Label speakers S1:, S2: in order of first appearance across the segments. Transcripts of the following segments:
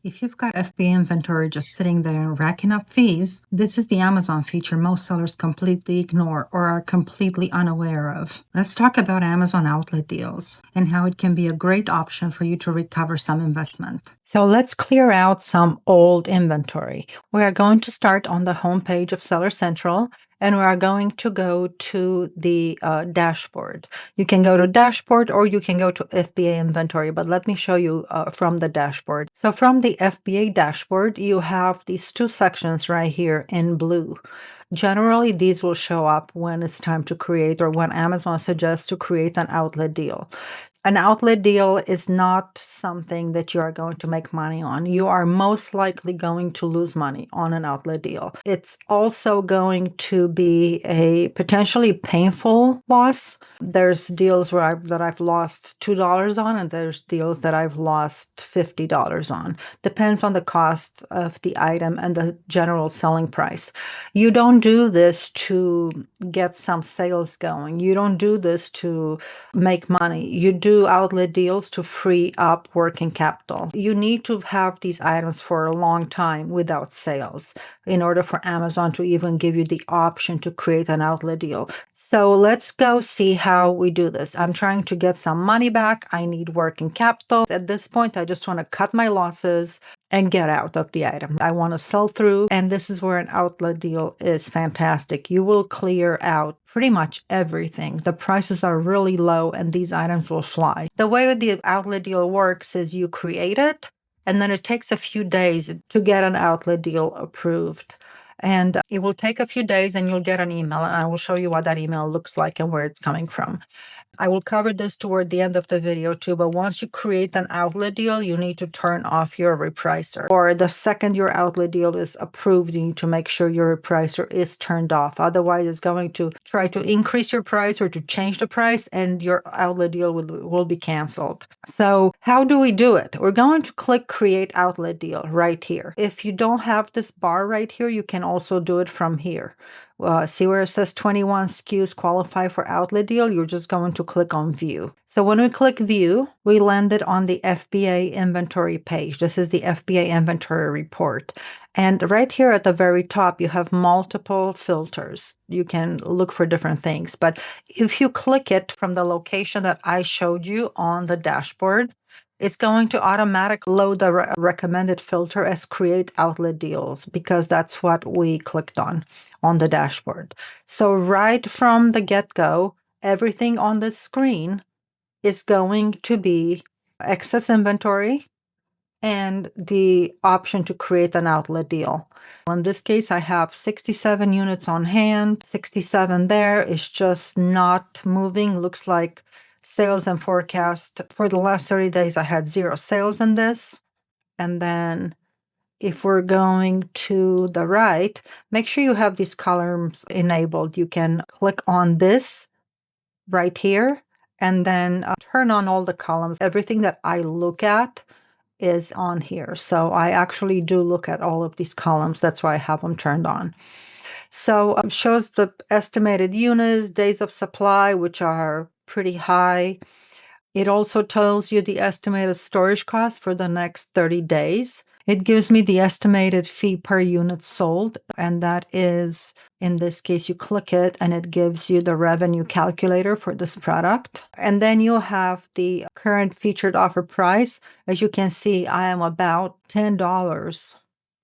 S1: If you've got FBA inventory just sitting there and racking up fees, this is the Amazon feature most sellers completely ignore or are completely unaware of. Let's talk about Amazon outlet deals and how it can be a great option for you to recover some investment. So let's clear out some old inventory. We are going to start on the homepage of Seller Central, and we are going to go to the dashboard. You can go to dashboard or you can go to FBA inventory, but let me show you from the dashboard. So from the FBA dashboard, you have these two sections right here in blue. Generally, these will show up when it's time to create or when Amazon suggests to create an outlet deal. An outlet deal is not something that you are going to make money on. You are most likely going to lose money on an outlet deal. It's also going to be a potentially painful loss. There's deals that I've lost $2 on, and there's deals that I've lost $50 on. Depends on the cost of the item and the general selling price. You don't do this to get some sales going. You don't do this to make money. You do outlet deals to free up working capital. You need to have these items for a long time without sales in order for Amazon to even give you the option to create an outlet deal. So let's go see how we do this. I'm trying to get some money back. I need working capital. At this point, I just want to cut my losses and get out of the item. I want to sell through, and this is where an outlet deal is fantastic. You will clear out pretty much everything. The prices are really low and these items will fly. The way the outlet deal works is you create it, and then it takes a few days to get an outlet deal approved. And it will take a few days and you'll get an email, and I will show you what that email looks like and where it's coming from. I will cover this toward the end of the video too, but once you create an outlet deal, you need to turn off your repricer. Or the second your outlet deal is approved, you need to make sure your repricer is turned off. Otherwise, it's going to try to increase your price or to change the price, and your outlet deal will be canceled. So how do we do it? We're going to click Create Outlet Deal right here. If you don't have this bar right here, you can also do it from here. See where it says 21 SKUs qualify for outlet deal? You're just going to click on view. So when we click view, we landed on the FBA inventory page. This is the FBA inventory report. And right here at the very top, you have multiple filters. You can look for different things. But if you click it from the location that I showed you on the dashboard, it's going to automatically load the recommended filter as create outlet deals, because that's what we clicked on the dashboard. So right from the get-go, everything on the screen is going to be excess inventory and the option to create an outlet deal. In this case, I have 67 units on hand. 67 there is just not moving. Looks like sales and forecast for the last 30 days, I had 0 sales in this. And then if we're going to the right, make sure you have these columns enabled. You can click on this right here and then turn on all the columns. Everything that I look at is on here. So I actually do look at all of these columns. That's why I have them turned on. So it shows the estimated units, days of supply, which are pretty high. It also tells you the estimated storage cost for the next 30 days. It gives me the estimated fee per unit sold, and that is, in this case, you click it and it gives you the revenue calculator for this product. And then you have the current featured offer price. As you can see, I am about $10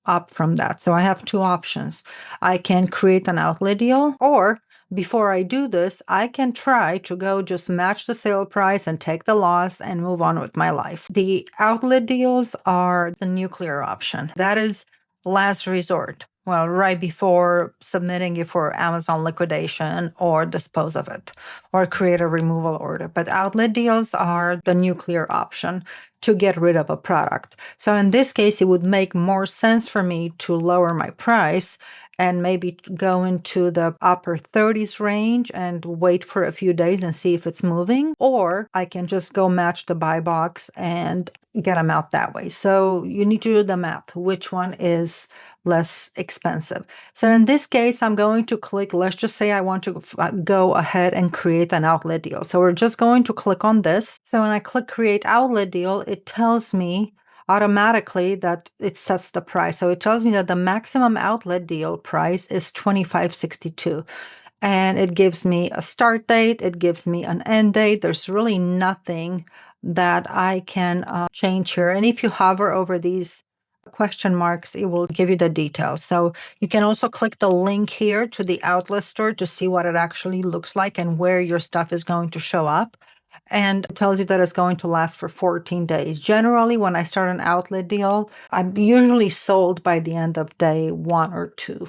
S1: up from that. So I have two options. I can create an outlet deal, or before I do this, I can try to go just match the sale price and take the loss and move on with my life. The outlet deals are the nuclear option. That is last resort. Well, right before submitting it for Amazon liquidation or dispose of it or create a removal order. But outlet deals are the nuclear option to get rid of a product. So in this case, it would make more sense for me to lower my price and maybe go into the upper 30s range and wait for a few days and see if it's moving. Or I can just go match the buy box and get them out that way. So you need to do the math. Which one is less expensive? So in this case, I'm going to click, let's just say I want to go ahead and create an outlet deal. So we're just going to click on this. So when I click create outlet deal, it tells me automatically that it sets the price. So it tells me that the maximum outlet deal price is $25.62. And it gives me a start date, it gives me an end date. There's really nothing that I can change here. And if you hover over these question marks, it will give you the details. So you can also click the link here to the outlet store to see what it actually looks like and where your stuff is going to show up. And it tells you that it's going to last for 14 days. Generally, when I start an outlet deal, I'm usually sold by the end of day 1 or 2.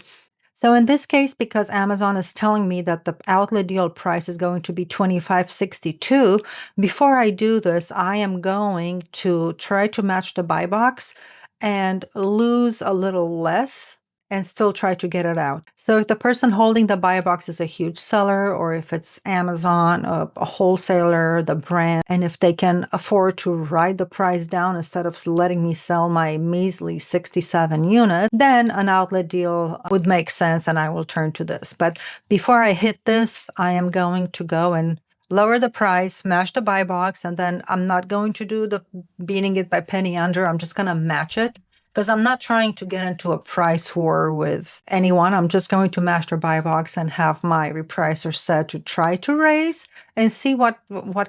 S1: So in this case, because Amazon is telling me that the outlet deal price is going to be $25.62, before I do this, I am going to try to match the buy box and lose a little less and still try to get it out. So if the person holding the buy box is a huge seller, or if it's Amazon, a wholesaler, the brand, and if they can afford to write the price down instead of letting me sell my measly 67 units, then an outlet deal would make sense and I will turn to this. But before I hit this, I am going to go and lower the price, match the buy box, and then I'm not going to do the beating it by penny under. I'm just going to match it because I'm not trying to get into a price war with anyone. I'm just going to match their buy box and have my repricer set to try to raise and see what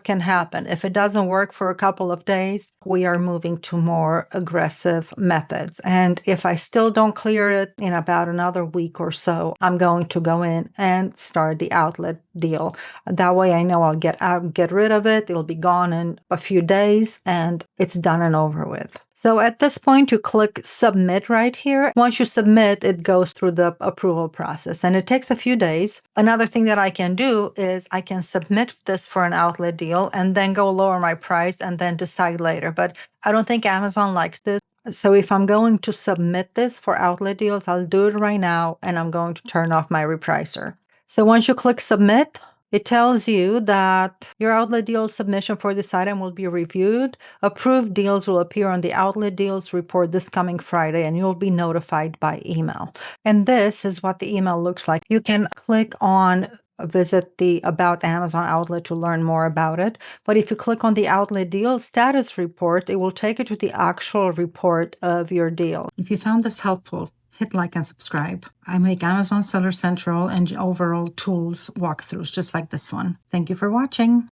S1: can happen. If it doesn't work for a couple of days, we are moving to more aggressive methods. And if I still don't clear it in about another week or so, I'm going to go in and start the outlet deal. That way I know I'll get rid of it. It'll be gone in a few days and it's done and over with. So at this point, you click submit right here. Once you submit, it goes through the approval process and it takes a few days. Another thing that I can do is I can submit this for an outlet deal and then go lower my price and then decide later. But I don't think Amazon likes this. So if I'm going to submit this for outlet deals, I'll do it right now and I'm going to turn off my repricer. So once you click submit, it tells you that your outlet deal submission for this item will be reviewed. Approved deals will appear on the outlet deals report this coming Friday, and you'll be notified by email. And this is what the email looks like. You can click on visit the About Amazon outlet to learn more about it. But if you click on the outlet deal status report, it will take you to the actual report of your deal. If you found this helpful, hit like and subscribe. I make Amazon Seller Central and overall tools walkthroughs just like this one. Thank you for watching.